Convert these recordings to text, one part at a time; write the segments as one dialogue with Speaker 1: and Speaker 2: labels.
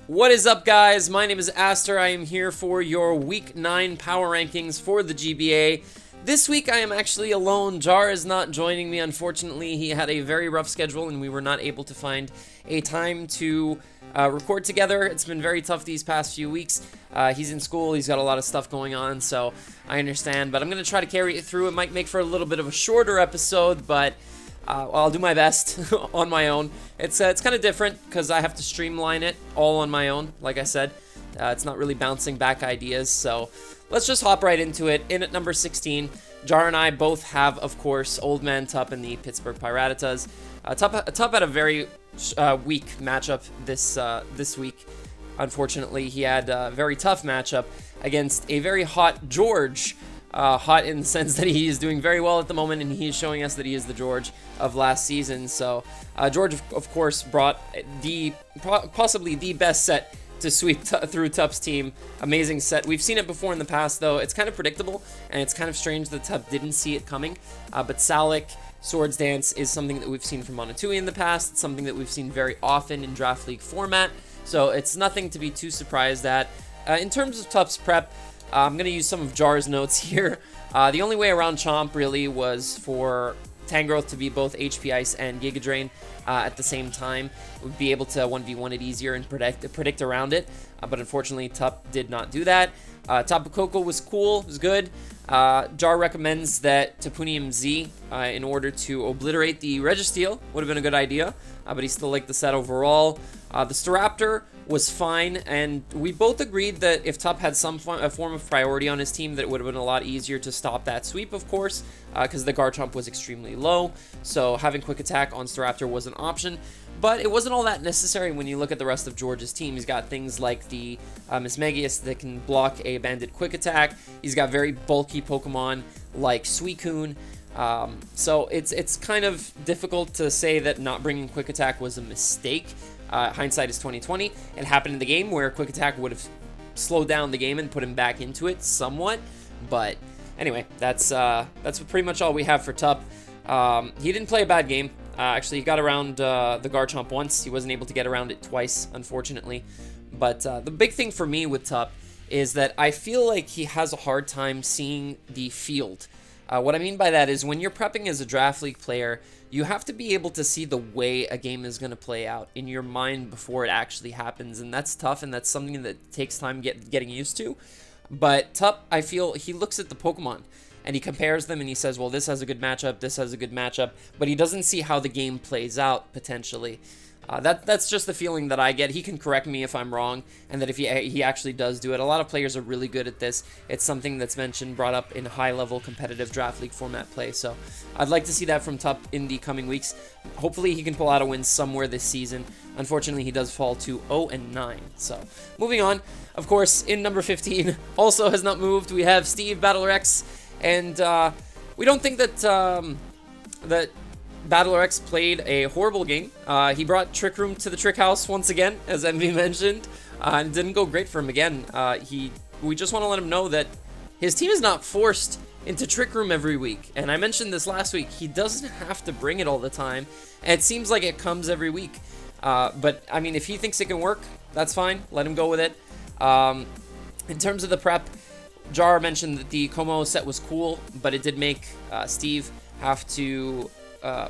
Speaker 1: What is up, guys? My name is Aster. I am here for your Week 9 power rankings for the GBA. This week I am actually alone. Jar is not joining me, unfortunately. He had a very rough schedule and we were not able to find a time to record together. It's been very tough these past few weeks. He's in school, he's got a lot of stuff going on, so I understand. But I'm going to try to carry it through. It might make for a little bit of a shorter episode, but I'll do my best on my own. It's kind of different because I have to streamline it all on my own, like I said. It's not really bouncing back ideas, so let's just hop right into it. In at number 16, Jar and I both have, of course, Old Man Tup and the Pittsburgh Piratas. Tup had a very weak matchup this week. Unfortunately, he had a very tough matchup against a very hot George. Hot in the sense that he is doing very well at the moment, and he is showing us that he is the George of last season. So George, of course, brought possibly the best set to sweep through Tup's team. Amazing set. We've seen it before in the past, though. It's kind of predictable, and it's kind of strange that Tup didn't see it coming. But Salic Swords Dance is something that we've seen from Monotui in the past. It's something that we've seen very often in Draft League format, so it's nothing to be too surprised at. In terms of Tup's prep, I'm going to use some of Jar's notes here. The only way around Chomp, really, was for Tangrowth to be both HP Ice and Giga Drain at the same time. It would be able to 1v1 it easier and predict around it, but unfortunately, Tup did not do that. Tapu Koko was cool, was good. Jar recommends that Tapunium Z, in order to obliterate the Registeel, would have been a good idea, but he still liked the set overall. The Staraptor was fine, and we both agreed that if Tup had some form of priority on his team, that it would have been a lot easier to stop that sweep, of course, because the Garchomp was extremely low, so having Quick Attack on Staraptor was an option, but it wasn't all that necessary when you look at the rest of George's team. He's got things like the Mismagius that can block a Banded Quick Attack. He's got very bulky Pokemon like Suicune. So it's kind of difficult to say that not bringing Quick Attack was a mistake. Hindsight is 20/20. It happened in the game where Quick Attack would have slowed down the game and put him back into it somewhat. But anyway, that's pretty much all we have for Tup. He didn't play a bad game. Actually, he got around the Garchomp once. He wasn't able to get around it twice, unfortunately. But the big thing for me with Tup is that I feel like he has a hard time seeing the field. What I mean by that is when you're prepping as a Draft League player, you have to be able to see the way a game is going to play out in your mind before it actually happens, and that's tough, and that's something that takes time getting used to. But Tup, I feel, he looks at the Pokemon, and he compares them, and he says, well, this has a good matchup, this has a good matchup, but he doesn't see how the game plays out, potentially. That's just the feeling that I get. He can correct me if I'm wrong, and that if he actually does do it. A lot of players are really good at this. It's something that's brought up in high-level competitive Draft League format play, so I'd like to see that from Tup in the coming weeks. Hopefully he can pull out a win somewhere this season. Unfortunately, he does fall to 0-9. So, moving on, of course, in number 15, also has not moved, we have Steve BattleRex, and we don't think that that BattleRex played a horrible game. He brought Trick Room to the Trick House once again, as MV mentioned, and didn't go great for him again. We just want to let him know that his team is not forced into Trick Room every week, and I mentioned this last week. He doesn't have to bring it all the time, and it seems like it comes every week. But, I mean, if he thinks it can work, that's fine. Let him go with it. In terms of the prep, Jar mentioned that the Como set was cool, but it did make Steve have to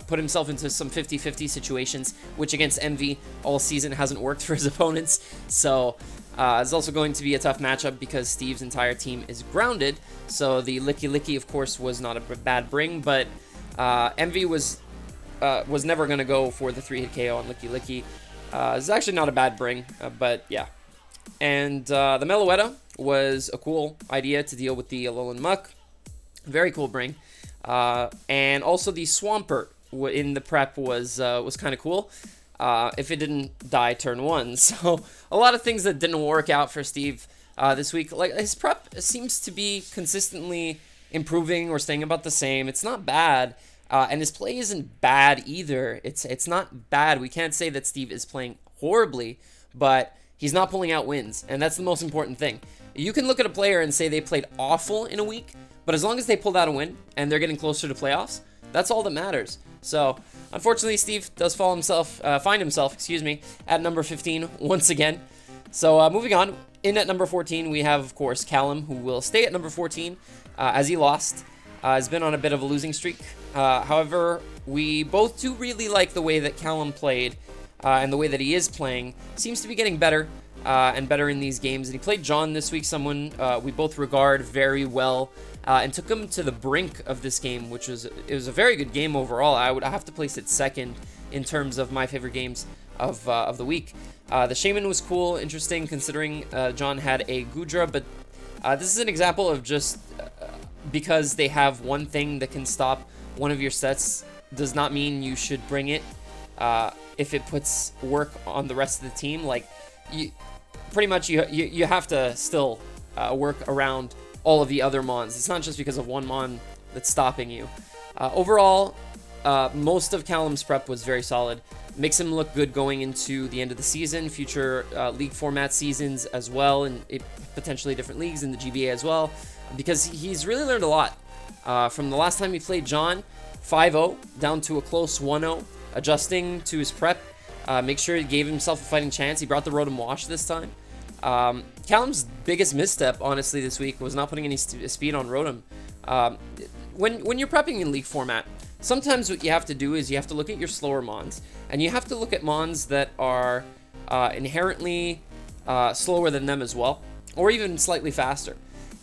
Speaker 1: put himself into some 50-50 situations, which against MV all season hasn't worked for his opponents. So it's also going to be a tough matchup because Steve's entire team is grounded. So the Licky Licky, of course, was not a bad bring, but MV was never going to go for the 3-hit KO on Licky Licky. It's actually not a bad bring, but yeah. And the Meloetta was a cool idea to deal with the Alolan Muck. Very cool bring. And also the Swampert in the prep was kind of cool, if it didn't die turn 1. So a lot of things that didn't work out for Steve this week. Like, his prep seems to be consistently improving or staying about the same. It's not bad, and his play isn't bad either. It's not bad. We can't say that Steve is playing horribly, but he's not pulling out wins, and that's the most important thing. You can look at a player and say they played awful in a week, but as long as they pulled out a win and they're getting closer to playoffs, that's all that matters. So, unfortunately, Steve does find himself, at number 15 once again. So moving on, in at number 14, we have, of course, Callum, who will stay at number 14 as he lost. Has been on a bit of a losing streak. However, we both do really like the way that Callum played and the way that he is playing. Seems to be getting better and better in these games. And he played John this week, someone we both regard very well, and took him to the brink of this game, which was a very good game overall. I would have to place it second in terms of my favorite games of the week. The Shaman was cool, interesting, considering John had a Gudra, but this is an example of just because they have one thing that can stop one of your sets does not mean you should bring it if it puts work on the rest of the team. Like, pretty much you have to still work around all of the other mons. It's not just because of one mon that's stopping you. Overall, most of Callum's prep was very solid. Makes him look good going into the end of the season, future league format seasons as well, and potentially different leagues in the GBA as well, because he's really learned a lot. From the last time he played John, 5-0 down to a close 1-0, adjusting to his prep, make sure he gave himself a fighting chance. He brought the Rotom Wash this time. Callum's biggest misstep, honestly, this week was not putting any speed on Rotom. When you're prepping in league format, sometimes what you have to do is you have to look at your slower mons, and you have to look at mons that are inherently slower than them as well, or even slightly faster.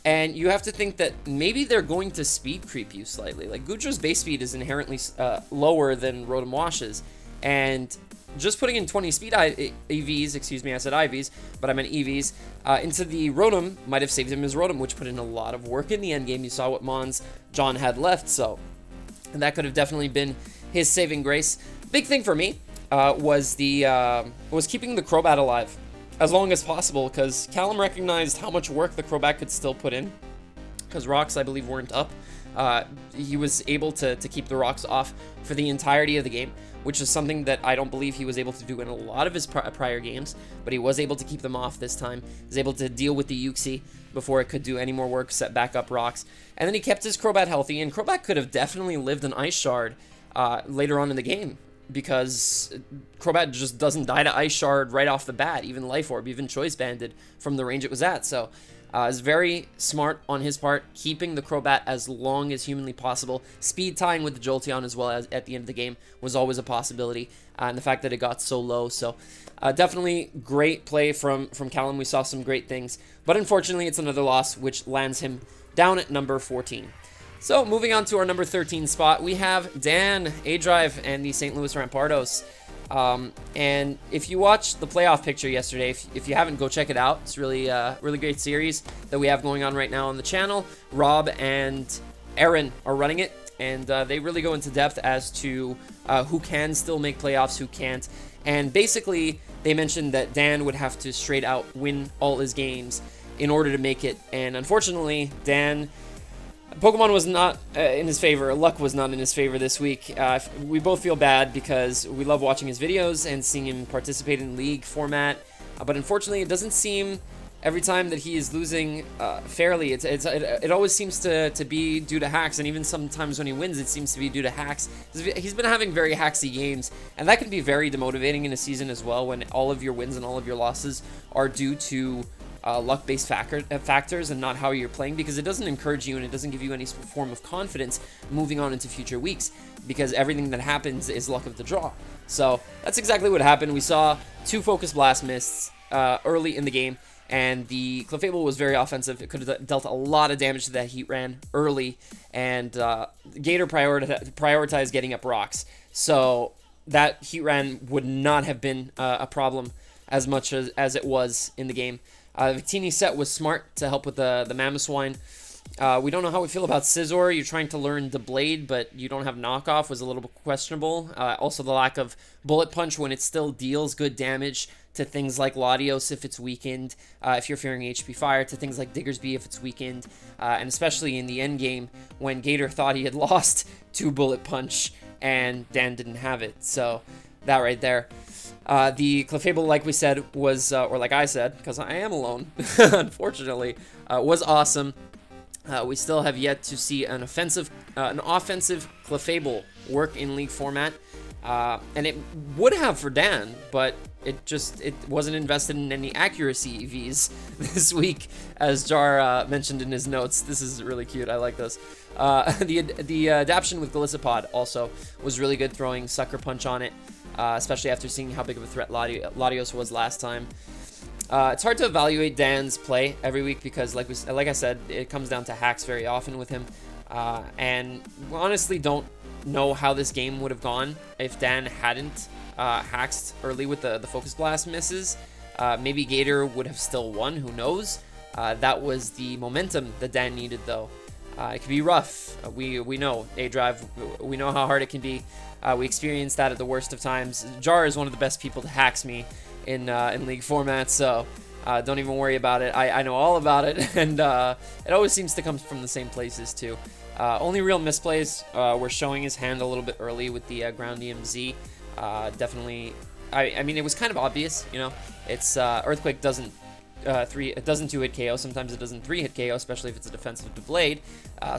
Speaker 1: And you have to think that maybe they're going to speed creep you slightly. Like, Gudra's base speed is inherently lower than Rotom Wash's, and just putting in 20 speed EVs, excuse me, I said IVs, but I meant EVs, into the Rotom might have saved him his Rotom, which put in a lot of work in the end game. You saw what mons John had left, so that could have definitely been his saving grace. Big thing for me was keeping the Crobat alive as long as possible, because Callum recognized how much work the Crobat could still put in, because rocks, I believe, weren't up. He was able to keep the rocks off for the entirety of the game, which is something that I don't believe he was able to do in a lot of his prior games, but he was able to keep them off this time. He was able to deal with the Uxie before it could do any more work, set back up rocks, and then he kept his Crobat healthy, and Crobat could have definitely lived an Ice Shard later on in the game, because Crobat just doesn't die to Ice Shard right off the bat, even Life Orb, even Choice Banded from the range it was at. So it's very smart on his part, keeping the Crobat as long as humanly possible. Speed tying with the Jolteon as well as at the end of the game was always a possibility, and the fact that it got so low. So definitely great play from Callum. We saw some great things, but unfortunately it's another loss, which lands him down at number 14. So moving on to our number 13 spot, we have Dan, A-Drive, and the St. Louis Rampardos. And if you watched the playoff picture yesterday, if you haven't, go check it out. It's really really great series that we have going on right now on the channel. Rob and Aaron are running it, and they really go into depth as to who can still make playoffs, who can't. And basically, they mentioned that Dan would have to straight out win all his games in order to make it. And unfortunately, Dan, Pokemon was not in his favor. Luck was not in his favor this week. We both feel bad because we love watching his videos and seeing him participate in league format. But unfortunately, it doesn't seem every time that he is losing fairly. It always seems to be due to hacks, and even sometimes when he wins, it seems to be due to hacks. He's been having very hacksy games, and that can be very demotivating in a season as well, when all of your wins and all of your losses are due to luck-based factors and not how you're playing, because it doesn't encourage you and it doesn't give you any form of confidence moving on into future weeks, because everything that happens is luck of the draw. So that's exactly what happened. We saw 2 Focus Blast mists early in the game, and the Clefable was very offensive. It could have dealt a lot of damage to that Heatran early, and Gator prioritized getting up rocks. So that Heatran would not have been a problem as much as it was in the game. Victini set was smart to help with the Mamoswine. We don't know how we feel about Scizor. You're trying to learn the Blade, but you don't have knockoff, was a little bit questionable. Also, the lack of Bullet Punch when it still deals good damage to things like Latios if it's weakened, if you're fearing HP Fire, to things like Diggersby if it's weakened, and especially in the end game when Gator thought he had lost to Bullet Punch and Dan didn't have it. So that right there. The Clefable, like we said, was, or like I said, because I am alone, unfortunately, was awesome. We still have yet to see an offensive Clefable work in league format, and it would have for Dan, but it wasn't invested in any accuracy EVs this week, as Jar mentioned in his notes. This is really cute. I like this. The adaption with Golisopod also was really good, throwing Sucker Punch on it, especially after seeing how big of a threat Latios was last time. It's hard to evaluate Dan's play every week because, like I said, it comes down to hacks very often with him, and we honestly don't know how this game would have gone if Dan hadn't hacked early with the Focus Blast misses. Maybe Gator would have still won, who knows. That was the momentum that Dan needed, though. It can be rough. We know A-Drive. We know how hard it can be. We experienced that at the worst of times. Jar is one of the best people to hacks me in League formats, so don't even worry about it. I know all about it, and it always seems to come from the same places, too. Only real misplays were showing his hand a little bit early with the ground EMZ. Definitely, I mean, it was kind of obvious, you know. It's Earthquake doesn't it doesn't 2-hit KO. Sometimes it doesn't 3-hit KO, especially if it's a defensive Deblade.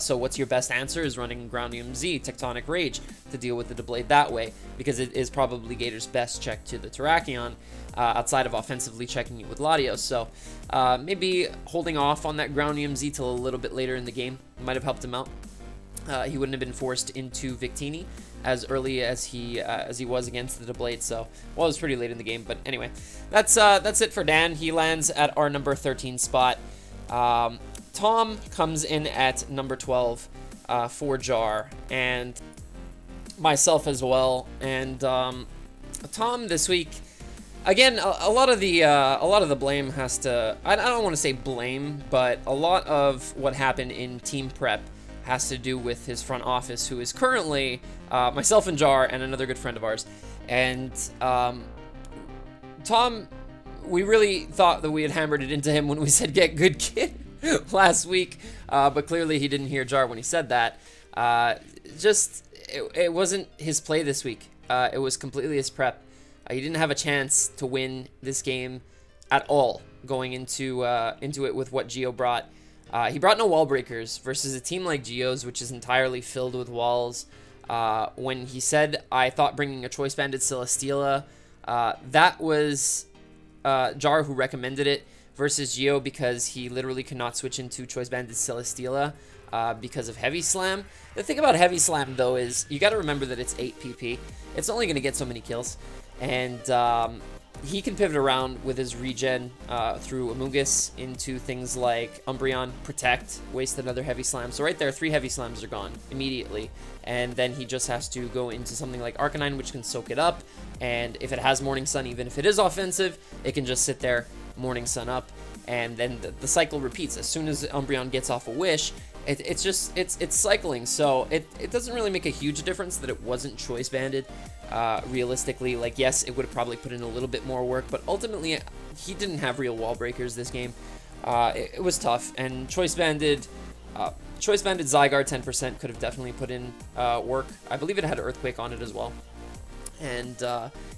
Speaker 1: So what's your best answer is running ground EMZ, Tectonic Rage, to deal with the Deblade that way, because it is probably Gator's best check to the Terrakion, outside of offensively checking it with Latios. So maybe holding off on that ground EMZ till a little bit later in the game might have helped him out. He wouldn't have been forced into Victini as early as he was against the Deblade, so, well, it was pretty late in the game, but anyway, that's it for Dan. He lands at our number 13 spot. Tom comes in at number 12 for Jar, and myself as well, and Tom this week, again, a lot of the blame has to, I don't want to say blame, but a lot of what happened in team prep has to do with his front office, who is currently myself and Jar and another good friend of ours. And Tom, we really thought that we had hammered it into him when we said get good kid last week, but clearly he didn't hear Jar when he said that. It wasn't his play this week. It was completely his prep. He didn't have a chance to win this game at all going into it with what Geo brought. He brought no wall breakers versus a team like Geo's, which is entirely filled with walls. When he said, I thought bringing a Choice Banded Celesteela, that was Jar who recommended it versus Geo, because he literally cannot switch into Choice Banded Celesteela because of Heavy Slam. The thing about Heavy Slam, though, is you got to remember that it's 8 PP. It's only going to get so many kills. And he can pivot around with his regen through Amoonguss into things like Umbreon, Protect, waste another Heavy Slam. So right there, 3 Heavy Slams are gone immediately. And then he just has to go into something like Arcanine, which can soak it up. And if it has Morning Sun, even if it is offensive, it can just sit there, Morning Sun up. And then the cycle repeats. As soon as Umbreon gets off a Wish, it's cycling. So it doesn't really make a huge difference that it wasn't Choice Banded. Realistically, like, yes, it would have probably put in a little bit more work, but ultimately he didn't have real wall breakers this game. It was tough, and Choice Banded Zygarde 10% could have definitely put in work. I believe it had Earthquake on it as well, and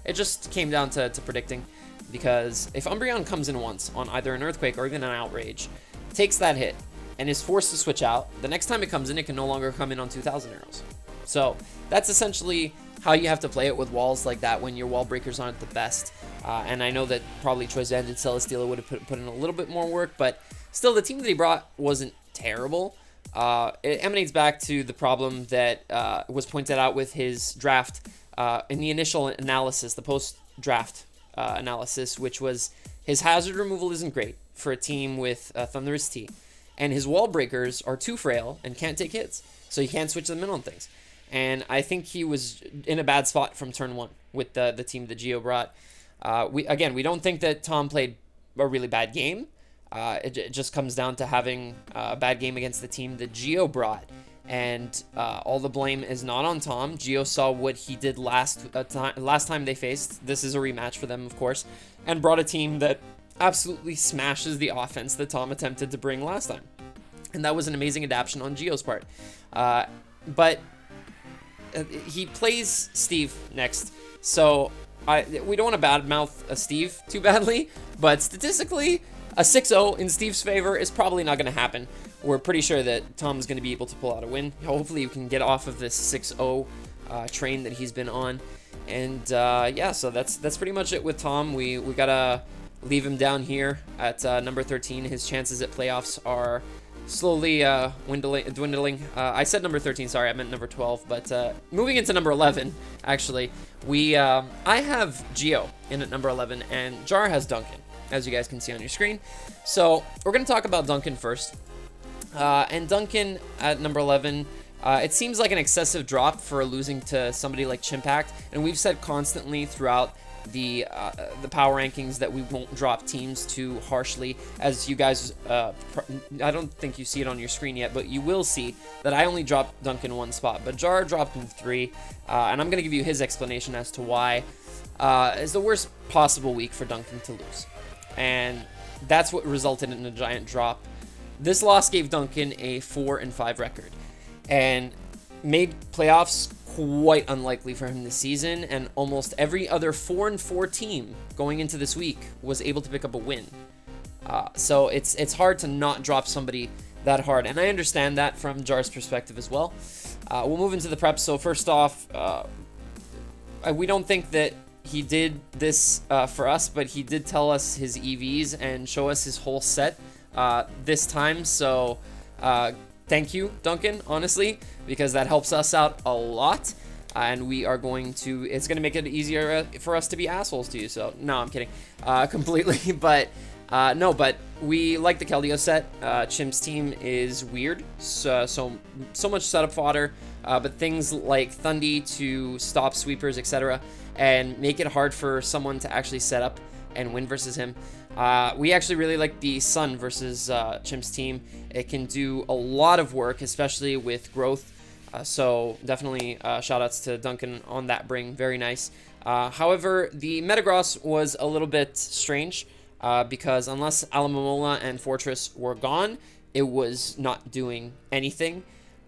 Speaker 1: it just came down to predicting, because if Umbreon comes in once on either an Earthquake or even an Outrage, takes that hit, and is forced to switch out, the next time it comes in, it can no longer come in on 2,000 arrows. So that's essentially how you have to play it with walls like that when your wall breakers aren't the best. And I know that probably Choice Banded Celesteela would have put in a little bit more work, but still, the team that he brought wasn't terrible. It emanates back to the problem that was pointed out with his draft in the initial analysis, the post-draft analysis, which was his hazard removal isn't great for a team with Thunderous T, and his wall breakers are too frail and can't take hits, so he can't switch them in on things. And I think he was in a bad spot from turn 1 with the team that Geo brought. We don't think that Tom played a really bad game. It just comes down to having a bad game against the team that Geo brought. And all the blame is not on Tom. Geo saw what he did last time they faced. This is a rematch for them, of course. And brought a team that absolutely smashes the offense that Tom attempted to bring last time. And that was an amazing adaptation on Geo's part. But he plays Steve next, so we don't want to badmouth Steve too badly, but statistically, a 6-0 in Steve's favor is probably not going to happen. We're pretty sure that Tom's going to be able to pull out a win. Hopefully, you can get off of this 6-0 train that he's been on. And yeah, so that's pretty much it with Tom. We gotta leave him down here at number 13. His chances at playoffs are slowly dwindling. I said number 13, sorry, I meant number 12. But moving into number 11, actually, I have Geo in at number 11, and Jar has Duncan, as you guys can see on your screen. So we're gonna talk about Duncan first. And Duncan at number 11. It seems like an excessive drop for losing to somebody like Chimpact, and we've said constantly throughout the power rankings that we won't drop teams too harshly. As you guys, I don't think you see it on your screen yet, but you will see that I only dropped Duncan 1 spot, but Jar dropped him 3, and I'm going to give you his explanation as to why it's the worst possible week for Duncan to lose, and that's what resulted in a giant drop. This loss gave Duncan a 4-5 record, and made playoffs quite unlikely for him this season, and almost every other 4-4 team going into this week was able to pick up a win. So it's hard to not drop somebody that hard, and I understand that from Jar's perspective as well. We'll move into the prep. So first off, we don't think that he did this for us, but he did tell us his EVs and show us his whole set this time, so thank you, Duncan, honestly, because that helps us out a lot, and we are going to, it's going to make it easier for us to be assholes to you. So no, I'm kidding, completely. But no, but we like the Keldeo set. Chimp's team is weird, so much setup fodder, but things like Thundy to stop sweepers, etc., and make it hard for someone to actually set up and win versus him. We actually really like the Sun versus Chimp's team. It can do a lot of work, especially with growth. So definitely shoutouts to Duncan on that bring. Very nice. However, the Metagross was a little bit strange because unless Alamomola and Fortress were gone, it was not doing anything.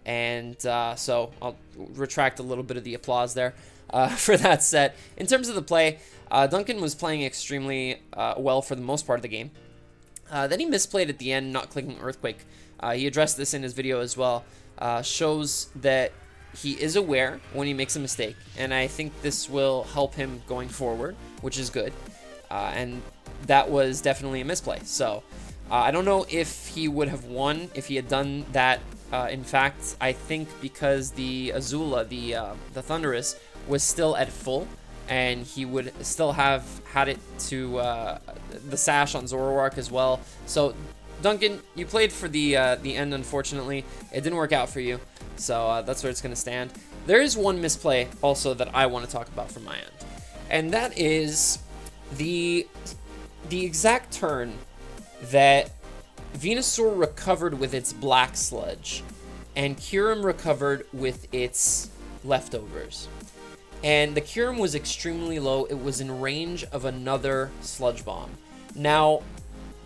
Speaker 1: And so I'll retract a little bit of the applause there for that set. In terms of the play, Duncan was playing extremely well for the most part of the game. Then he misplayed at the end, not clicking Earthquake. He addressed this in his video as well. Shows that he is aware when he makes a mistake, and I think this will help him going forward, which is good. And that was definitely a misplay. So I don't know if he would have won if he had done that. In fact, I think because the Azula, the Thunderous, was still at full, and he would still have had it to the sash on Zoroark as well. So Duncan, you played for the end, unfortunately. It didn't work out for you, so that's where it's going to stand. There is one misplay also that I want to talk about from my end, and that is the exact turn that Venusaur recovered with its Black Sludge, and Kyurem recovered with its Leftovers. And the Kyurem was extremely low. It was in range of another Sludge Bomb. Now,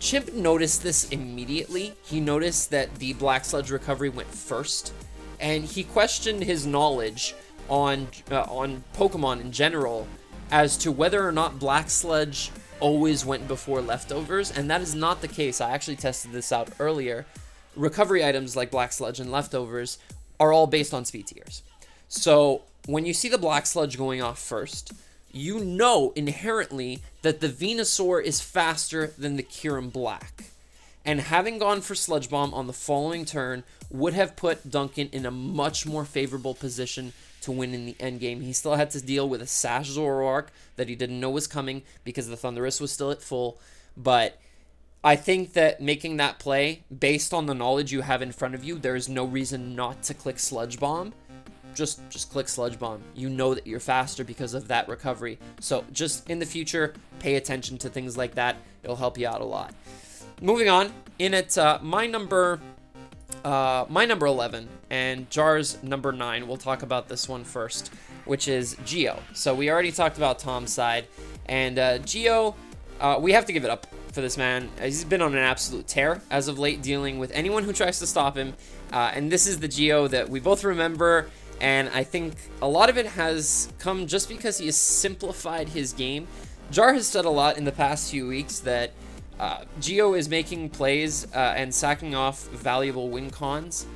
Speaker 1: Chimp noticed this immediately. He noticed that the Black Sludge recovery went first, and he questioned his knowledge on Pokemon in general as to whether or not Black Sludge always went before Leftovers, and that is not the case. I actually tested this out earlier. Recovery items like Black Sludge and Leftovers are all based on speed tiers. So when you see the Black Sludge going off first, you know inherently that the Venusaur is faster than the Kyurem Black. And having gone for Sludge Bomb on the following turn would have put Duncan in a much more favorable position to win in the end game. He still had to deal with a Sash Zoroark that he didn't know was coming because the Thunderous was still at full. But I think that making that play, based on the knowledge you have in front of you, there is no reason not to click Sludge Bomb. Just click Sludge Bomb. You know that you're faster because of that recovery. So just in the future, pay attention to things like that. It'll help you out a lot. Moving on, in at my number 11 and Jar's number 9. We'll talk about this one first, which is Geo. So we already talked about Tom's side, and Geo, we have to give it up for this man. He's been on an absolute tear as of late, dealing with anyone who tries to stop him. And this is the Geo that we both remember. And I think a lot of it has come just because he has simplified his game. Jar has said a lot in the past few weeks that Geo is making plays and sacking off valuable win cons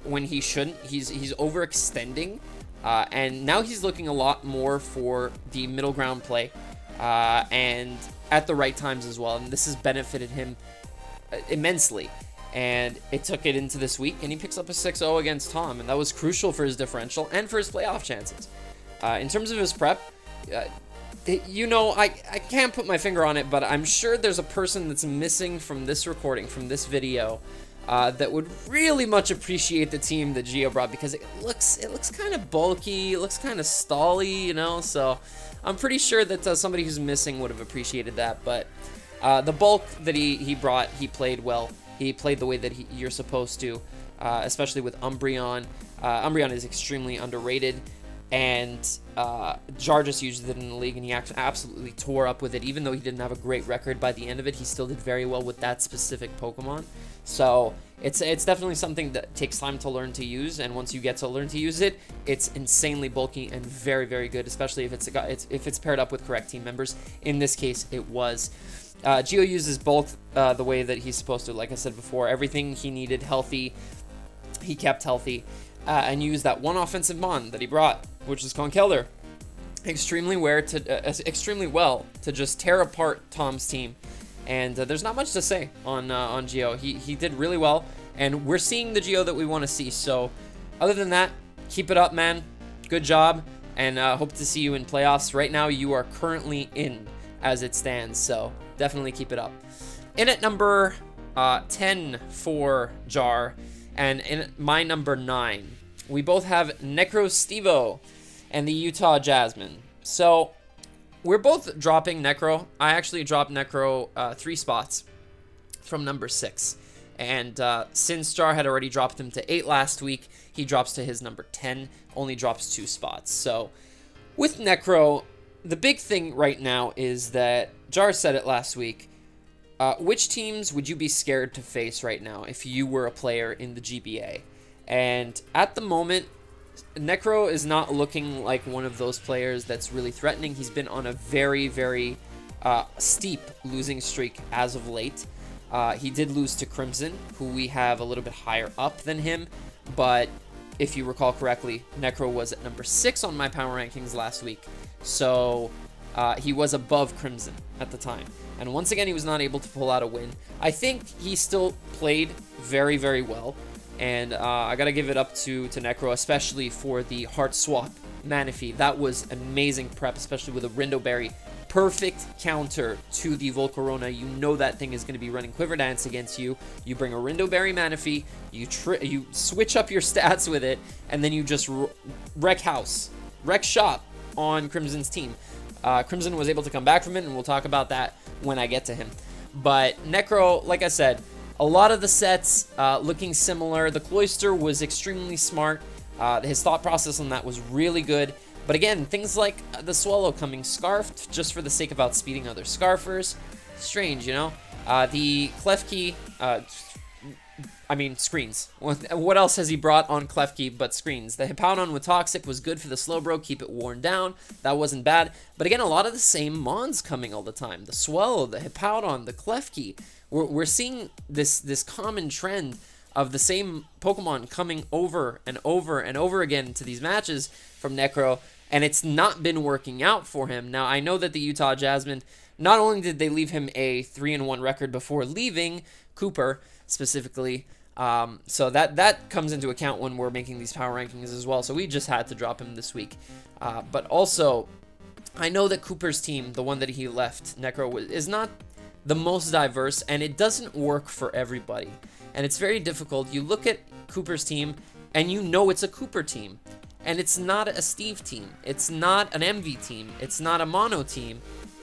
Speaker 1: when he shouldn't. He's overextending And now he's looking a lot more for the middle ground play, and at the right times as well. And this has benefited him immensely. And it took it into this week, and he picks up a 6-0 against Tom, and that was crucial for his differential and for his playoff chances. In terms of his prep, you know, I can't put my finger on it, but I'm sure there's a person that's missing from this recording, from this video, that would really much appreciate the team that Gio brought, because it looks kind of bulky, it looks kind of stally, you know. So I'm pretty sure that somebody who's missing would have appreciated that. But the bulk that he brought, he played well. He played the way that you're supposed to, especially with Umbreon. Umbreon is extremely underrated, and Jarret just used it in the league, and he absolutely tore up with it. Even though he didn't have a great record by the end of it, he still did very well with that specific Pokemon. So it's definitely something that takes time to learn to use, and once you get to learn to use it, it's insanely bulky and very, very good, especially if it's paired up with correct team members. In this case, it was. Gio uses bulk the way that he's supposed to. Like I said before, everything he needed healthy, he kept healthy, and used that one offensive mon that he brought, which is Conkeldurr, extremely well to just tear apart Tom's team. And there's not much to say on Gio. He did really well, and we're seeing the Gio that we want to see. So other than that, keep it up, man. Good job, and hope to see you in playoffs. Right now, you are currently in as it stands, so definitely keep it up. In at number 10 for Jar, and in my number 9, we both have Necro and the Utah Jasmine. So we're both dropping Necro. I actually dropped Necro 3 spots from number 6. And since Jar had already dropped him to 8 last week, he drops to his number 10, only drops 2 spots. So with Necro, the big thing right now is that Jar said it last week. Which teams would you be scared to face right now if you were a player in the GBA? And at the moment, Necro is not looking like one of those players that's really threatening. He's been on a very, very steep losing streak as of late. He did lose to Crimson, who we have a little bit higher up than him, but if you recall correctly, Necro was at number 6 on my power rankings last week. So he was above Crimson at the time. And once again, he was not able to pull out a win. I think he still played very, very well. And I got to give it up to Necro, especially for the Heart Swap Manaphy. That was amazing prep, especially with a Rindo Berry. Perfect counter to the Volcarona. You know that thing is going to be running Quiver Dance against you. You bring a Rindo Berry Manaphy, you switch up your stats with it, and then you just wreck shop on Crimson's team. Crimson was able to come back from it, and we'll talk about that when I get to him. But Necro, like I said, a lot of the sets looking similar. The Cloyster was extremely smart. His thought process on that was really good. But again, things like the Swallow coming Scarfed just for the sake of outspeeding other Scarfers. Strange, you know? The Klefki, screens. What else has he brought on Klefki but screens? The Hippowdon with Toxic was good for the Slowbro, keep it worn down. That wasn't bad. But again, a lot of the same Mons coming all the time. The Swallow, the Hippowdon, the Klefki. We're seeing this common trend of the same Pokemon coming over and over and over again to these matches from Necro, and it's not been working out for him. Now, I know that the Utah Jasmine, not only did they leave him a 3-1 record before leaving Cooper specifically, so that comes into account when we're making these power rankings as well, so we just had to drop him this week. But also, I know that Cooper's team, the one that he left, Necro, is not the most diverse, and it doesn't work for everybody. And it's very difficult. You look at Cooper's team, and you know it's a Cooper team. And it's not a Steve team. It's not an MV team. It's not a Mono team.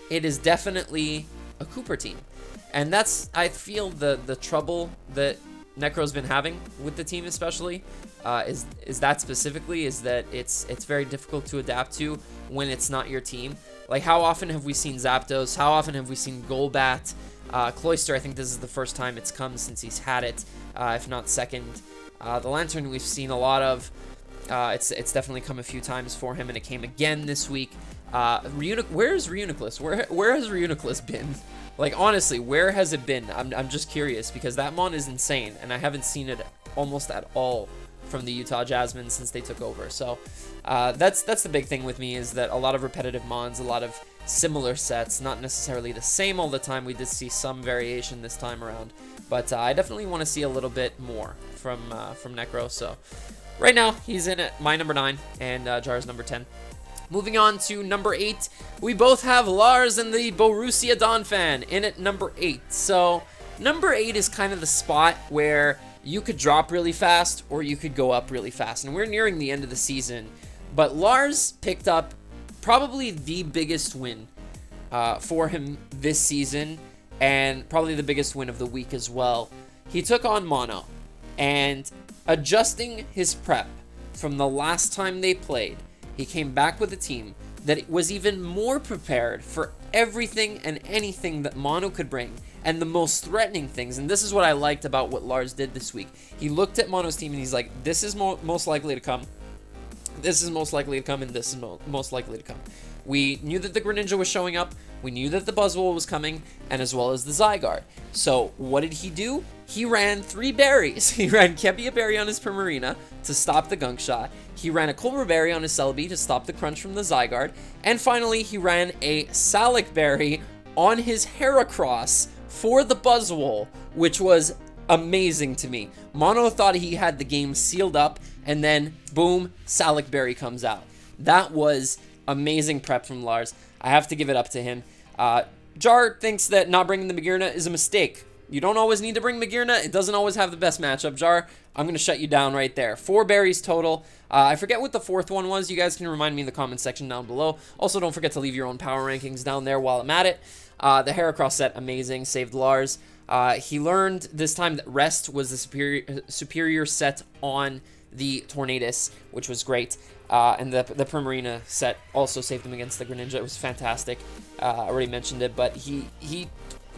Speaker 1: It is definitely a Cooper team. And that's, I feel, the trouble that Necro's been having with the team especially, is that it's very difficult to adapt to when it's not your team. Like, how often have we seen Zapdos? How often have we seen Golbat? Cloyster, I think this is the first time it's come since he's had it, if not second. The Lantern we've seen a lot of. It's definitely come a few times for him, and it came again this week. Where's Reuniclus? Where has Reuniclus been? Like, honestly, where has it been? I'm just curious, because that mon is insane, and I haven't seen it almost at all from the Utah Jasmine since they took over. So that's the big thing with me, is that a lot of repetitive mons, a lot of similar sets, not necessarily the same all the time. We did see some variation this time around, but I definitely want to see a little bit more from Necro. So right now he's in at my number 9 and Jar's number 10. Moving on to number 8, we both have Lars and the Borussia Donphan in at number 8. So number 8 is kind of the spot where you could drop really fast or you could go up really fast. And we're nearing the end of the season, but Lars picked up probably the biggest win for him this season, and probably the biggest win of the week as well. He took on Mono, and adjusting his prep from the last time they played, he came back with a team that was even more prepared for everything and anything that Mono could bring, and the most threatening things. And this is what I liked about what Lars did this week. He looked at Mono's team and he's like, this is most likely to come. This is most likely to come, and this is most likely to come. We knew that the Greninja was showing up. We knew that the Buzzwole was coming, and as well as the Zygarde. So what did he do? He ran 3 berries. He ran Kebia Berry on his Primarina to stop the Gunk Shot. He ran a Colbur Berry on his Celebi to stop the Crunch from the Zygarde. And finally, he ran a Salic Berry on his Heracross for the Buzzwole, which was amazing to me. Mono thought he had the game sealed up, and then boom, Salic Berry comes out. That was amazing prep from Lars. I have to give it up to him. Jar thinks that not bringing the Magearna is a mistake. You don't always need to bring Magearna. It doesn't always have the best matchup. Jar, I'm going to shut you down right there. 4 berries total. I forget what the 4th one was. You guys can remind me in the comment section down below. Also, don't forget to leave your own power rankings down there while I'm at it. The Heracross set, amazing. Saved Lars. He learned this time that Rest was the superior set on the Tornadus, which was great. And the Primarina set also saved him against the Greninja. It was fantastic. I already mentioned it, but he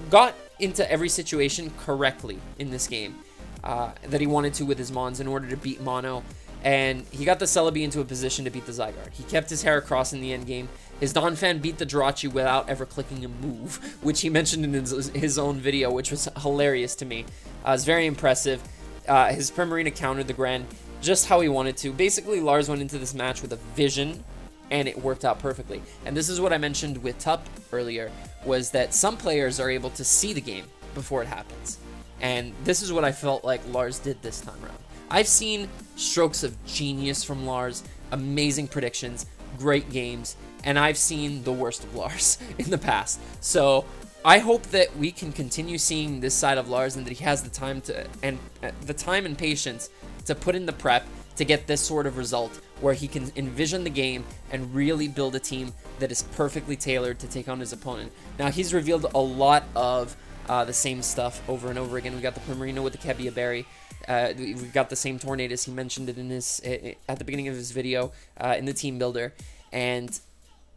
Speaker 1: got into every situation correctly in this game that he wanted to with his Mons in order to beat Mono. And he got the Celebi into a position to beat the Zygarde. He kept his Heracross in the end game. His Donphan beat the Jirachi without ever clicking a move, which he mentioned in his own video, which was hilarious to me. It was very impressive. His Primarina countered the Gren just how he wanted to. Basically, Lars went into this match with a vision, and it worked out perfectly. And this is what I mentioned with Tup earlier, was that some players are able to see the game before it happens. And this is what I felt like Lars did this time around. I've seen strokes of genius from Lars, amazing predictions, great games, and I've seen the worst of Lars in the past. So I hope that we can continue seeing this side of Lars, and that he has the time and patience to put in the prep to get this sort of result, where he can envision the game and really build a team that is perfectly tailored to take on his opponent. Now, he's revealed a lot of the same stuff over and over again. We got the Primarina with the Kebia Berry. We've got the same Tornadus. He mentioned it in his at the beginning of his video in the team builder. And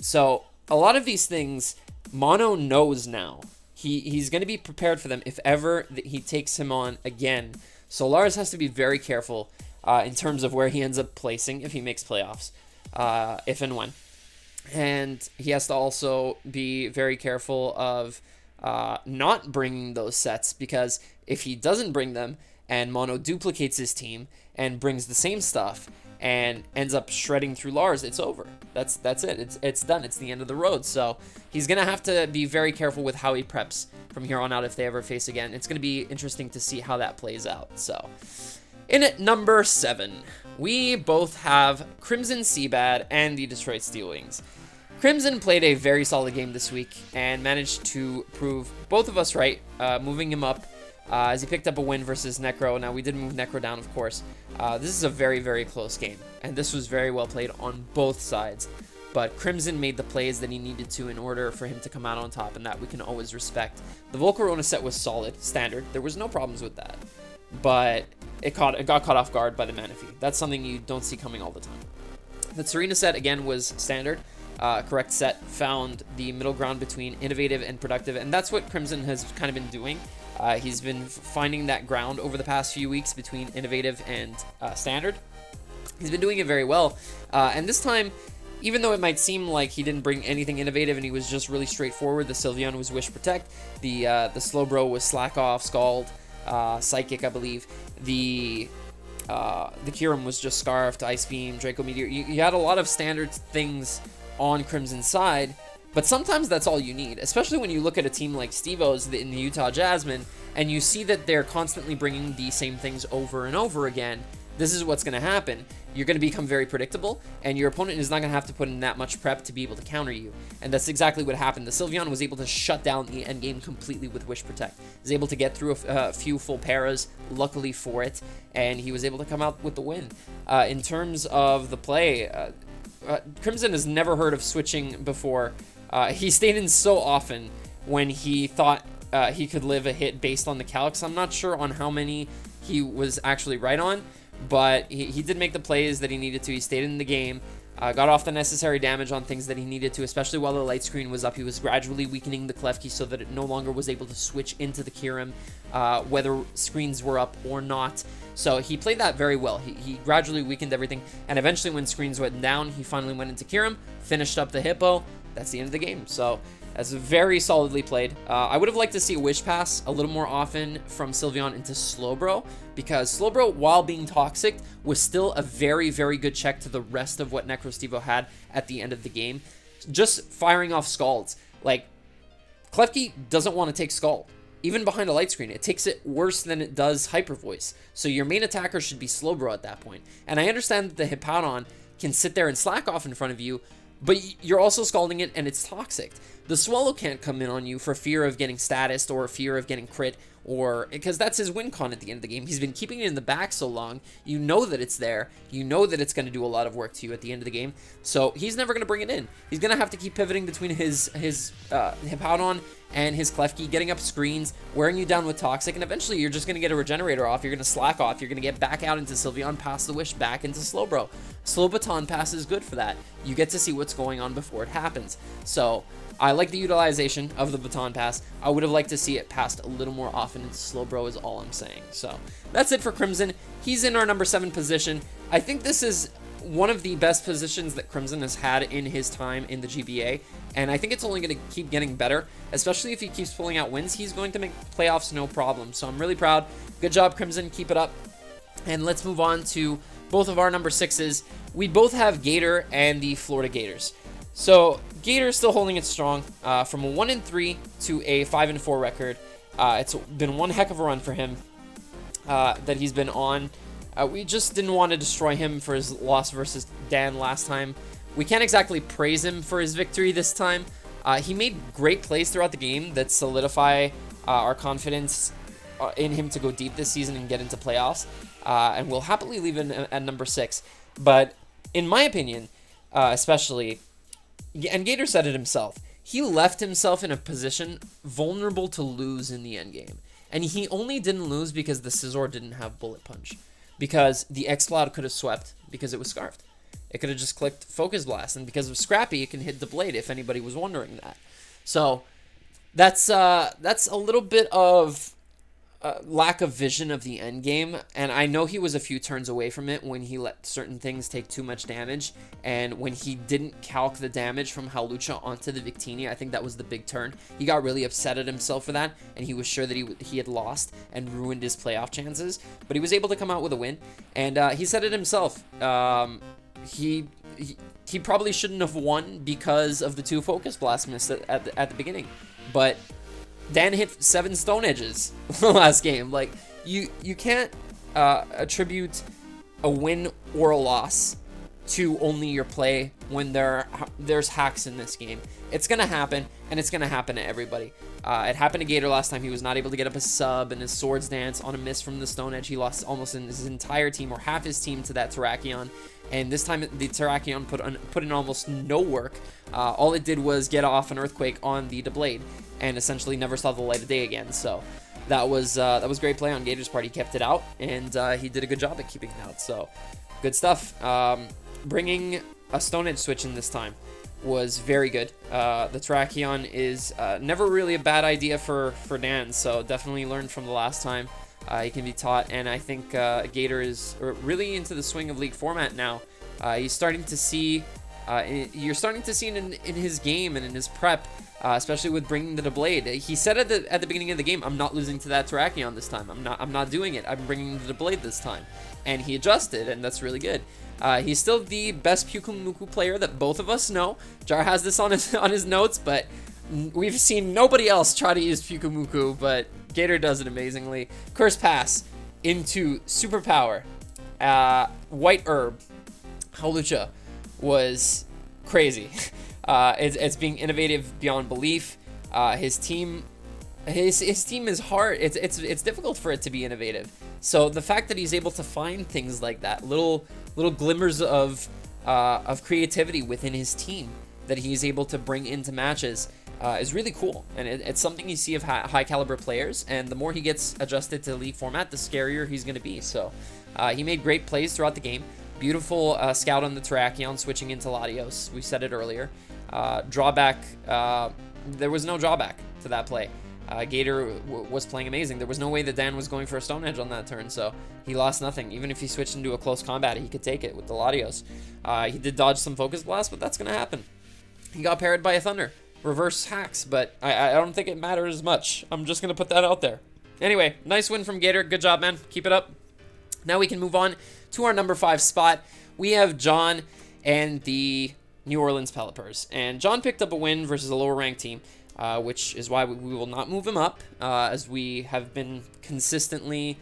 Speaker 1: so a lot of these things Mono knows now. He's going to be prepared for them if ever he takes him on again. So Lars has to be very careful in terms of where he ends up placing if he makes playoffs, if and when. And he has to also be very careful of not bringing those sets, because if he doesn't bring them and Mono duplicates his team and brings the same stuff and ends up shredding through Lars, it's over. That's it. It's done. It's the end of the road. So he's going to have to be very careful with how he preps from here on out if they ever face again. It's going to be interesting to see how that plays out. So in at number 7, we both have Crimson Seabad and the Detroit Steel Wings. Crimson played a very solid game this week and managed to prove both of us right, moving him up as he picked up a win versus Necro. Now, we did move Necro down, of course. This is a very, very close game, and this was very well played on both sides. But Crimson made the plays that he needed to in order for him to come out on top, and that we can always respect. The Volcarona set was solid, standard. There was no problems with that. But it got caught off guard by the Manaphy. That's something you don't see coming all the time. The Serena set, again, was standard. Correct set, found the middle ground between innovative and productive, and that's what Crimson has kind of been doing. He's been finding that ground over the past few weeks between innovative and standard. He's been doing it very well, and this time, even though it might seem like he didn't bring anything innovative and he was just really straightforward, the Sylveon was Wish Protect, the Slowbro was Slack Off, Scald, Psychic, I believe. The the Kyurem was just Scarfed, Ice Beam, Draco Meteor. You had a lot of standard things on Crimson's side, but sometimes that's all you need, especially when you look at a team like Stevo's in the Utah Jasmine, and you see that they're constantly bringing the same things over and over again. This is what's going to happen. You're going to become very predictable, and your opponent is not going to have to put in that much prep to be able to counter you. And that's exactly what happened. The Sylveon was able to shut down the endgame completely with Wish Protect. He was able to get through a few full paras, luckily for it, and he was able to come out with the win. In terms of the play, Crimson has never heard of switching before. He stayed in so often when he thought he could live a hit based on the calcs. I'm not sure on how many he was actually right on, but he did make the plays that he needed to. He stayed in the game, got off the necessary damage on things that he needed to, especially while the light screen was up. He was gradually weakening the Klefki so that it no longer was able to switch into the Kyurem, whether screens were up or not. So he played that very well. He gradually weakened everything, and eventually when screens went down, he finally went into Kyurem, finished up the Hippo. That's the end of the game. So that's very solidly played. I would have liked to see a Wish Pass a little more often from Sylveon into Slowbro, because Slowbro, while being toxic, was still a very, very good check to the rest of what NecroStevo had at the end of the game. Just firing off Scalds. Like, Klefki doesn't want to take Scald. Even behind a light screen, it takes it worse than it does Hyper Voice. So your main attacker should be Slowbro at that point. And I understand that the Hippowdon can sit there and slack off in front of you, but you're also scalding it, and it's toxic. The Swallow can't come in on you for fear of getting statused or fear of getting crit, or because that's his win con at the end of the game. He's been keeping it in the back so long, you know that it's there, you know that it's going to do a lot of work to you at the end of the game, so he's never going to bring it in. He's going to have to keep pivoting between his Hippowdon and his Klefki, getting up screens, wearing you down with Toxic, and eventually you're just going to get a Regenerator off, you're going to slack off, you're going to get back out into Sylveon, pass the Wish, back into Slowbro. Slow Baton Pass is good for that. You get to see what's going on before it happens. So I like the utilization of the Baton Pass. I would have liked to see it passed a little more often into Slowbro is all I'm saying. So that's it for Crimson. He's in our number 7 position. I think this is one of the best positions that Crimson has had in his time in the GBA, and I think it's only going to keep getting better, especially if he keeps pulling out wins. He's going to make playoffs no problem, so I'm really proud. Good job, Crimson. Keep it up. And let's move on to both of our number 6s. We both have Gator and the Florida Gators. So Gator is still holding it strong, from a 1-3 to a 5-4 record. It's been one heck of a run for him that he's been on. We just didn't want to destroy him for his loss versus Dan last time. We can't exactly praise him for his victory this time. He made great plays throughout the game that solidify our confidence in him to go deep this season and get into playoffs. And we'll happily leave him at number 6. But in my opinion, especially, and Gator said it himself, he left himself in a position vulnerable to lose in the endgame. And he only didn't lose because the Scizor didn't have Bullet Punch. Because the X-Cloud could have swept because it was Scarfed. It could have just clicked Focus Blast, and because of Scrappy, it can hit the Blade, if anybody was wondering that. So that's a little bit of lack of vision of the end game, and I know he was a few turns away from it when he let certain things take too much damage, and when he didn't calc the damage from Hawlucha onto the Victini. I think that was the big turn. He got really upset at himself for that, and he was sure that he had lost and ruined his playoff chances, but he was able to come out with a win, and he said it himself. He probably shouldn't have won because of the 2 Focus Blast missed at the beginning, but Dan hit 7 Stone Edges last game. Like, you can't attribute a win or a loss to only your play when there's hacks in this game. It's going to happen, and it's going to happen to everybody. It happened to Gator last time. He was not able to get up a sub and his Swords Dance on a miss from the Stone Edge. He lost almost his entire team, or half his team, to that Terrakion. And this time, the Terrakion put in almost no work. All it did was get off an Earthquake on the Blade, and essentially never saw the light of day again. So that was great play on Gator's part. He kept it out, and he did a good job at keeping it out. So good stuff. Bringing a Stone Edge switch in this time was very good. The Terrakion is never really a bad idea for Dan, so definitely learned from the last time. He can be taught, and I think Gator is really into the swing of League format now. He's starting to see, you're starting to see in his game and in his prep especially with bringing the blade. He said at the beginning of the game, I'm not losing to that Terrakion this time. I'm not doing it. I'm bringing the blade this time. And he adjusted, and that's really good. He's still the best Pyukumuku player that both of us know. Jar has this on his notes, but we've seen nobody else try to use Pyukumuku, but Gator does it amazingly. Curse Pass into Superpower. White Herb. Hawlucha was crazy. It's being innovative beyond belief. His team is hard. It's difficult for it to be innovative. So the fact that he's able to find things like that, little glimmers of creativity within his team that he's able to bring into matches is really cool. And it's something you see of high caliber players. And the more he gets adjusted to the league format, the scarier he's going to be. So he made great plays throughout the game. Beautiful scout on the Terrakion, switching into Latios. We said it earlier. Drawback, there was no drawback to that play. Gator was playing amazing. There was no way that Dan was going for a Stone Edge on that turn, so he lost nothing. Even if he switched into a close combat, he could take it with the Latios. He did dodge some Focus Blast, but that's going to happen. He got parried by a Thunder. Reverse hacks, but I don't think it matters much. I'm just going to put that out there. Anyway, nice win from Gator. Good job, man. Keep it up. Now we can move on to our number 5 spot. We have John and the New Orleans Pelipers. And John picked up a win versus a lower ranked team, which is why we will not move him up, as we have been consistently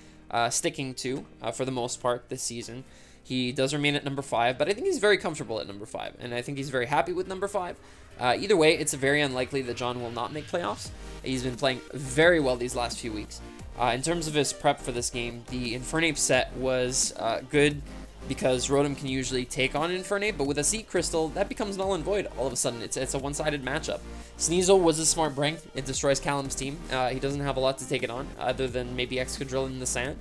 Speaker 1: sticking to for the most part this season. He does remain at number 5, but I think he's very comfortable at number 5, and I think he's very happy with number 5. Either way, it's very unlikely that John will not make playoffs. He's been playing very well these last few weeks. In terms of his prep for this game, the Infernape set was good because Rotom can usually take on Infernape, but with a Seed Crystal, that becomes null and void all of a sudden. It's a one-sided matchup. Sneasel was a smart brink. It destroys Callum's team. He doesn't have a lot to take it on, other than maybe Excadrill in the sand,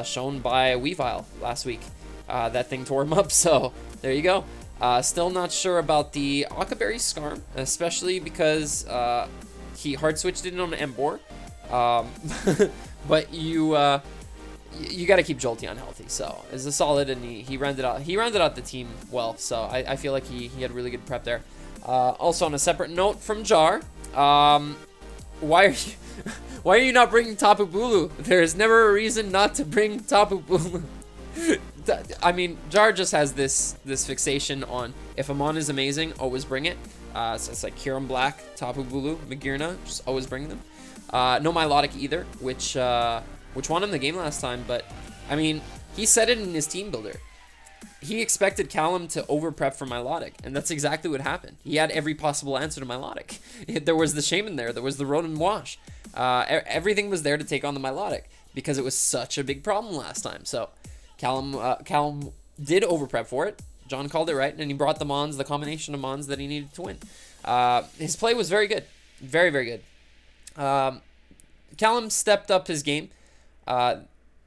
Speaker 1: shown by Weavile last week. That thing tore him up, so there you go. Still not sure about the Akaberry Skarm, especially because he hard switched it on Embor. But you got to keep Jolteon healthy, so it's a solid, and he rounded out the team well, so I feel like he had really good prep there. Also, on a separate note from Jar, why are you not bringing Tapu Bulu? There's never a reason not to bring Tapu Bulu. I mean, Jar just has this fixation on, if a mon is amazing, always bring it. So it's like Kyurem Black, Tapu Bulu, Magearna, just always bring them. No Milotic either, which won him the game last time, but I mean, he said it in his team builder. He expected Callum to over-prep for Milotic, and that's exactly what happened. He had every possible answer to Milotic. There was the Shaman there, there was the Rotom Wash. Everything was there to take on the Milotic, because it was such a big problem last time. So Callum did over-prep for it. John called it right, and he brought the mons, the combination of mons that he needed to win. His play was very good. Very, very good. Callum stepped up his game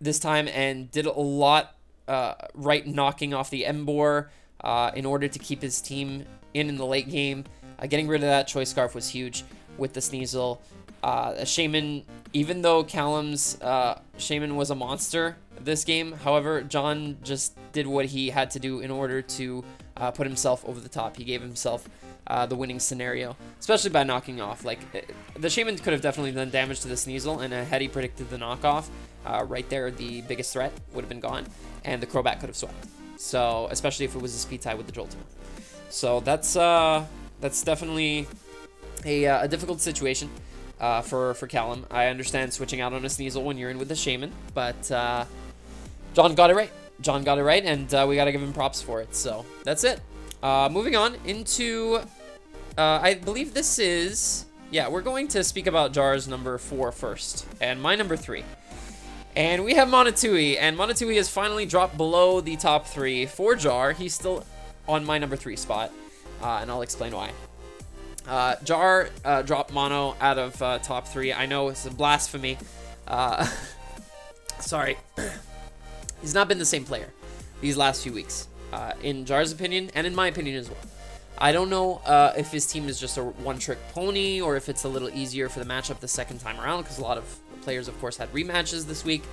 Speaker 1: this time and did a lot right, knocking off the Embor in order to keep his team in the late game. Getting rid of that Choice Scarf was huge with the Sneasel. Shaman, even though Callum's Shaman was a monster this game, however, John just did what he had to do in order to put himself over the top. He gave himself the winning scenario, especially by knocking off. Like, the Shaman could have definitely done damage to the Sneasel, and had he predicted the knockoff, right there, the biggest threat would have been gone, and the Crobat could have swept. So, especially if it was a speed tie with the Jolteon. So that's definitely a difficult situation for Callum. I understand switching out on a Sneasel when you're in with the Shaman, but John got it right. John got it right, and we got to give him props for it. So that's it. Moving on into, I believe this is, yeah, we're going to speak about Jar's number 4 first, and my number 3. And we have Monotui, and Monotui has finally dropped below the top 3 for Jar. He's still on my number 3 spot, and I'll explain why. Jar dropped Mono out of top 3. I know it's a blasphemy. Sorry. He's not been the same player these last few weeks, in Jar's opinion, and in my opinion as well. I don't know if his team is just a one-trick pony, or if it's a little easier for the matchup the second time around, because a lot of players, of course, had rematches this week.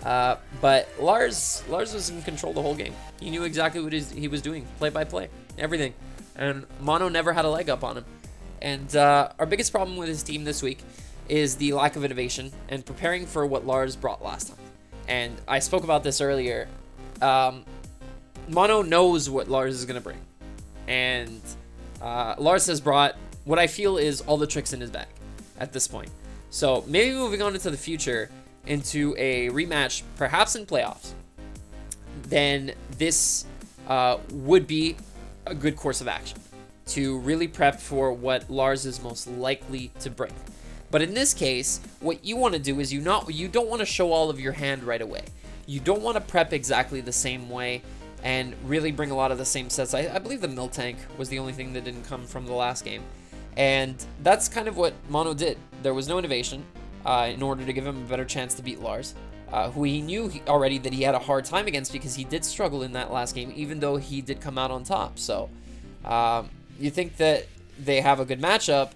Speaker 1: But Lars was in control the whole game. He knew exactly what he was doing, play by play, everything. And Mono never had a leg up on him. And our biggest problem with his team this week is the lack of innovation and preparing for what Lars brought last time. And I spoke about this earlier. Mono knows what Lars is going to bring. And Lars has brought what I feel is all the tricks in his bag at this point. So maybe moving on into the future, into a rematch, perhaps in playoffs, then this would be a good course of action to really prep for what Lars is most likely to bring. But in this case, what you want to do is you don't want to show all of your hand right away. You don't want to prep exactly the same way and really bring a lot of the same sets. I believe the Mill Tank was the only thing that didn't come from the last game. And that's kind of what Mono did. There was no innovation in order to give him a better chance to beat Lars, who he knew already that he had a hard time against because he did struggle in that last game, even though he did come out on top. So you think that they have a good matchup.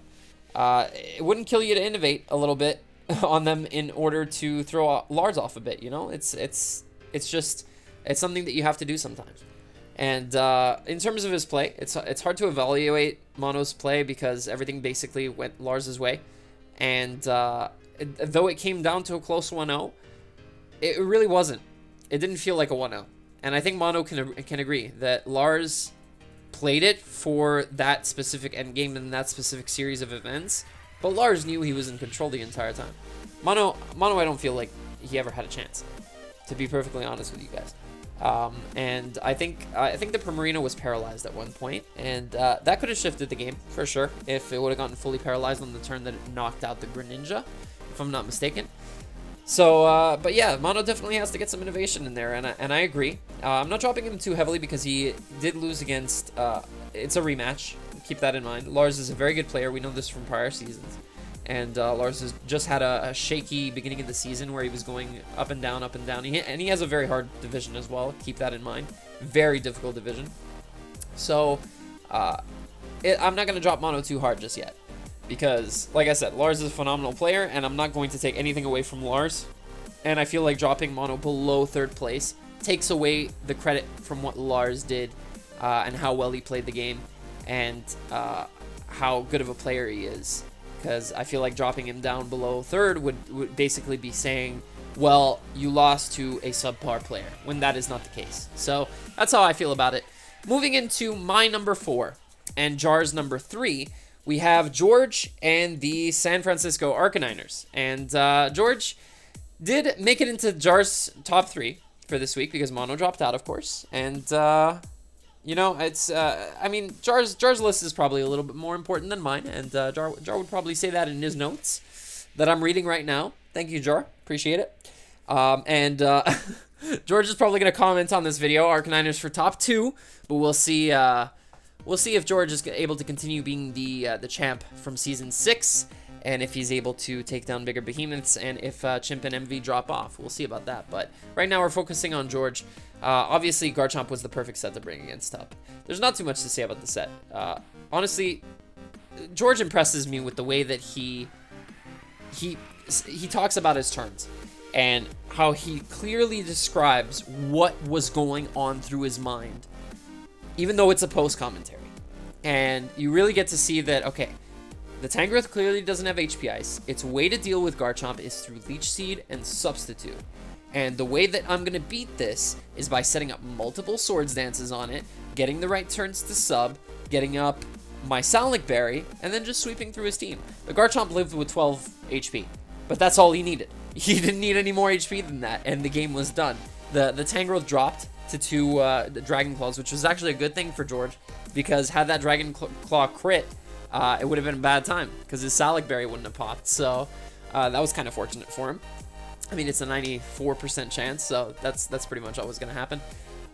Speaker 1: It wouldn't kill you to innovate a little bit on them in order to throw Lars off a bit, you know? It's something that you have to do sometimes. And in terms of his play, it's hard to evaluate Mono's play because everything basically went Lars's way. And though it came down to a close 1-0, it really wasn't. It didn't feel like a 1-0. And I think Mono can agree that Lars played it for that specific endgame and that specific series of events, but Lars knew he was in control the entire time. Mono, I don't feel like he ever had a chance, to be perfectly honest with you guys. And I think the Primarina was paralyzed at one point, and that could have shifted the game for sure if it would have gotten fully paralyzed on the turn that it knocked out the Greninja, if I'm not mistaken. So, but yeah, Mono definitely has to get some innovation in there, and I agree. I'm not dropping him too heavily because he did lose against, it's a rematch, keep that in mind. Lars is a very good player, we know this from prior seasons. And Lars has just had a shaky beginning of the season where he was going up and down, and he has a very hard division as well, keep that in mind. Very difficult division. So, I'm not going to drop Mono too hard just yet. Because, like I said, Lars is a phenomenal player, and I'm not going to take anything away from Lars. And I feel like dropping Mono below 3rd place takes away the credit from what Lars did and how well he played the game and how good of a player he is. Because I feel like dropping him down below 3rd would basically be saying, well, you lost to a subpar player, when that is not the case. So that's how I feel about it. Moving into my number 4 and Jar's number 3, we have George and the San Francisco Arcaniners. And George did make it into Jar's top 3 for this week because Mono dropped out, of course. And, you know, it's, I mean, Jar's list is probably a little bit more important than mine. And Jar would probably say that in his notes that I'm reading right now. Thank you, Jar. Appreciate it. George is probably going to comment on this video, Arcaniners for top 2. But we'll see... We'll see if George is able to continue being the champ from Season 6, and if he's able to take down bigger behemoths, and if Chimp and MV drop off. We'll see about that, but right now we're focusing on George. Obviously, Garchomp was the perfect set to bring against Tup. There's not too much to say about the set. Honestly, George impresses me with the way that he talks about his turns, and how he clearly describes what was going on through his mind, even though it's a post-commentary. And you really get to see that, okay, the Tangrowth clearly doesn't have HP Ice. Its way to deal with Garchomp is through Leech Seed and Substitute. And the way that I'm going to beat this is by setting up multiple Swords Dances on it, getting the right turns to sub, getting up my Sonic Berry, and then just sweeping through his team. The Garchomp lived with 12 HP, but that's all he needed. He didn't need any more HP than that, and the game was done. The Tangrowth dropped to 2 Dragon Claws, which was actually a good thing for George, because had that Dragon Claw crit, it would have been a bad time, because his Salic Berry wouldn't have popped, so that was kind of fortunate for him. I mean, it's a 94% chance, so that's pretty much always going to happen.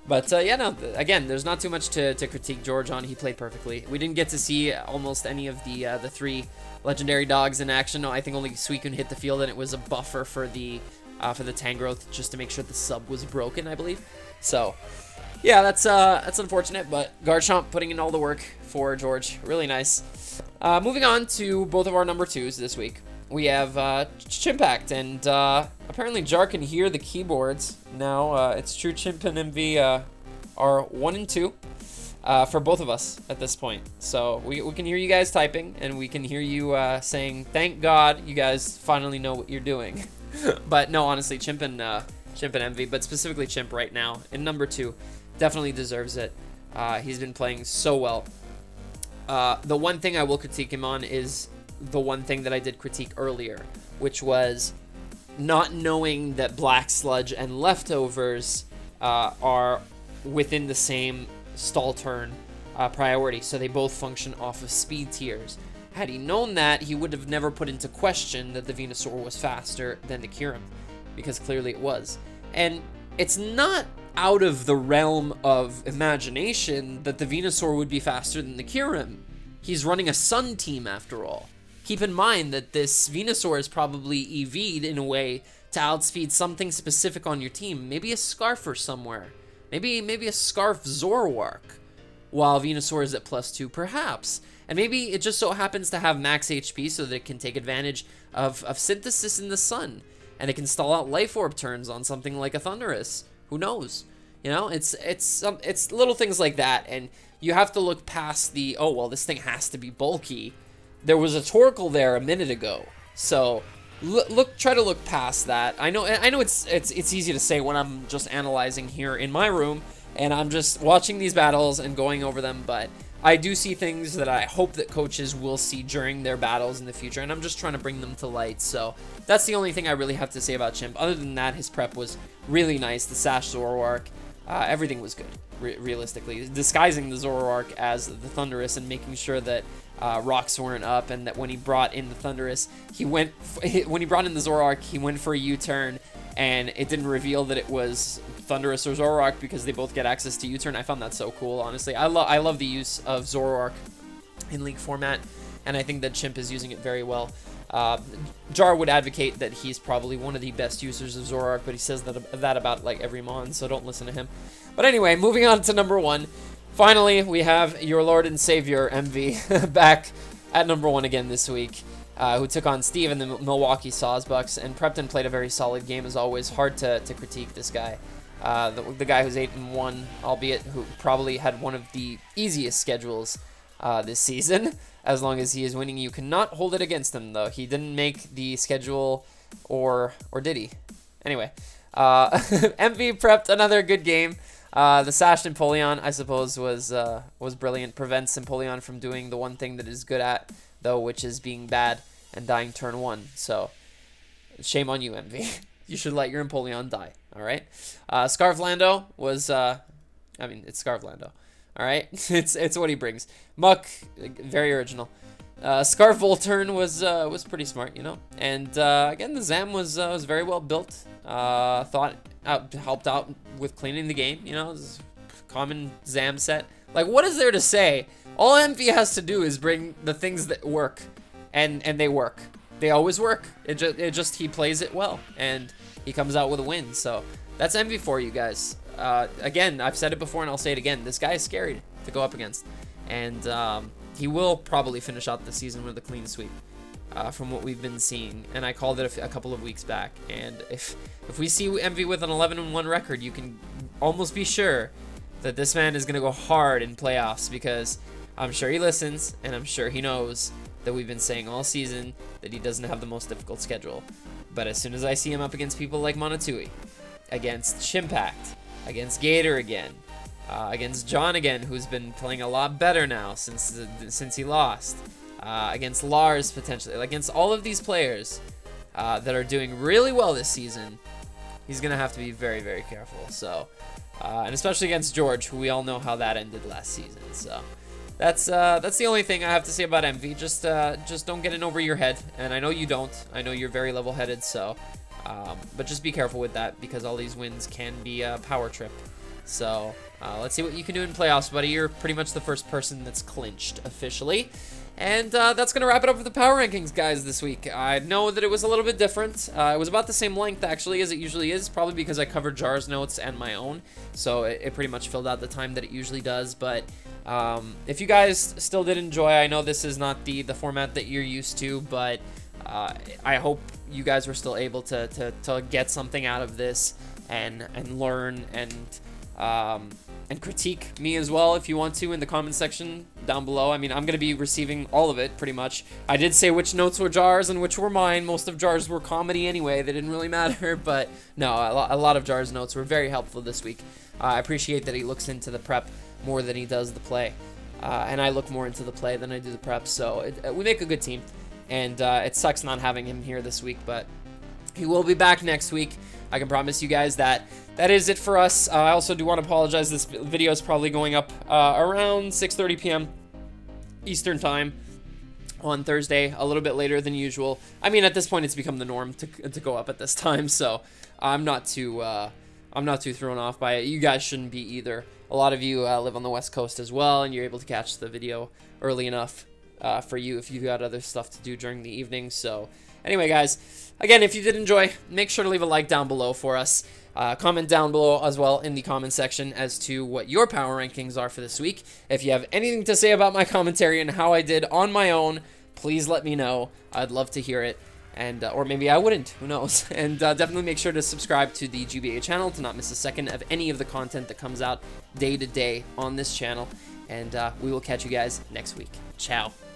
Speaker 1: But yeah, no, again, there's not too much to critique George on. He played perfectly. We didn't get to see almost any of the 3 legendary dogs in action. No, I think only Suicune hit the field, and it was a buffer for the Tangrowth just to make sure the sub was broken, I believe. So yeah, that's unfortunate, but Garchomp putting in all the work for George. Really nice. Moving on to both of our number 2s this week. We have Chimpact, and apparently Jar can hear the keyboards now. It's true, Chimp and MV are 1 and 2. for both of us at this point. So we can hear you guys typing, and we can hear you saying, thank God you guys finally know what you're doing. But no, honestly, Chimp and Envy, but specifically Chimp right now in number 2, definitely deserves it. He's been playing so well. The one thing I will critique him on is the one thing that I did critique earlier, which was not knowing that Black Sludge and Leftovers are within the same stall turn priority, so they both function off of speed tiers. Had he known that, he would have never put into question that the Venusaur was faster than the Kyurem, because clearly it was. And it's not out of the realm of imagination that the Venusaur would be faster than the Kyurem. He's running a Sun team after all. Keep in mind that this Venusaur is probably EV'd in a way to outspeed something specific on your team. Maybe a Scarfer somewhere. Maybe a Scarf Zoroark, while Venusaur is at +2, perhaps. And maybe it just so happens to have max HP so that it can take advantage of Synthesis in the Sun, and it can stall out Life Orb turns on something like a Thundurus. Who knows? You know, it's little things like that, and you have to look past the, oh, well, this thing has to be bulky. There was a Torkoal there a minute ago, so try to look past that. I know it's easy to say when I'm just analyzing here in my room and I'm just watching these battles and going over them, but I do see things that I hope that coaches will see during their battles in the future, and I'm just trying to bring them to light. So that's the only thing I really have to say about Chimp. Other than that, his prep was really nice. The Sash Zoroark, everything was good, realistically. Disguising the Zoroark as the Thundurus and making sure that rocks weren't up, and that when he brought in the Thundurus, when he brought in the Zoroark, he went for a U-turn, and it didn't reveal that it was Thundurus or Zoroark because they both get access to U-turn. I found that so cool, honestly. I love the use of Zoroark in League format, and I think that Chimp is using it very well. Jar would advocate that he's probably one of the best users of Zoroark, but he says that about like every mon, so don't listen to him. But anyway, moving on to number 1. Finally, we have your Lord and Savior, MV, back at number 1 again this week, who took on Steve and the Milwaukee Sawsbucks, and prepped and played a very solid game as always. Hard to critique this guy. The guy who's 8-1, albeit who probably had one of the easiest schedules this season. As long as he is winning, you cannot hold it against him, though. He didn't make the schedule, or did he? Anyway, MV prepped another good game. The Sash Empoleon, I suppose, was brilliant. Prevents Empoleon from doing the one thing that it's good at, though, which is being bad and dying turn 1. So, shame on you, MV. You should let your Empoleon die, alright? Scarflando was, it's Scarflando, alright? It's what he brings. Muck, very original. Scarf Volturn was pretty smart, you know? And, again, the Zam was very well built. Helped out with cleaning the game, you know, common Zam set. Like, what is there to say? All MV has to do is bring the things that work, and they work. They always work. It just he plays it well, and he comes out with a win. So that's MV for you guys. Again, I've said it before, and I'll say it again. This guy is scary to go up against, and he will probably finish out the season with a clean sweep. From what we've been seeing, and I called it a couple of weeks back. And if we see MV with an 11-1 record, you can almost be sure that this man is gonna go hard in playoffs, because I'm sure he listens, and I'm sure he knows that we've been saying all season that he doesn't have the most difficult schedule. But as soon as I see him up against people like Monotui, against Chimpact, against Gator again, against John again, who's been playing a lot better now since he lost. Against Lars, potentially, against all of these players that are doing really well this season, he's going to have to be very, very careful. So, and especially against George, who we all know how that ended last season. So, that's the only thing I have to say about MV. Just don't get in over your head, and I know you don't. I know you're very level-headed, so, but just be careful with that, because all these wins can be a power trip. So, let's see what you can do in playoffs, buddy. You're pretty much the first person that's clinched officially. And that's going to wrap it up for the power rankings, guys, this week. I know that it was a little bit different. It was about the same length, actually, as it usually is, probably because I covered Jar's notes and my own. So it pretty much filled out the time that it usually does. But if you guys still did enjoy, I know this is not the format that you're used to, but I hope you guys were still able to get something out of this and learn and and critique me as well if you want to in the comment section down below. I mean, I'm going to be receiving all of it, pretty much. I did say which notes were Jar's and which were mine. Most of Jar's were comedy anyway. They didn't really matter, but no, a lot of Jar's notes were very helpful this week. I appreciate that he looks into the prep more than he does the play. And I look more into the play than I do the prep, so we make a good team. And it sucks not having him here this week, but he will be back next week. I can promise you guys that. That is it for us. I also do want to apologize. This video is probably going up around 6:30 p.m. Eastern Time on Thursday, a little bit later than usual. I mean, at this point, it's become the norm to go up at this time, so I'm not too thrown off by it. You guys shouldn't be either. A lot of you live on the West Coast as well, and you're able to catch the video early enough for you if you've got other stuff to do during the evening. So anyway, guys, again, if you did enjoy, make sure to leave a like down below for us. Comment down below as well in the comment section as to what your power rankings are for this week. If you have anything to say about my commentary and how I did on my own, please let me know. I'd love to hear it. And or maybe I wouldn't, who knows. And definitely make sure to subscribe to the GBA channel to not miss a second of any of the content that comes out day to day on this channel. And we will catch you guys next week. Ciao.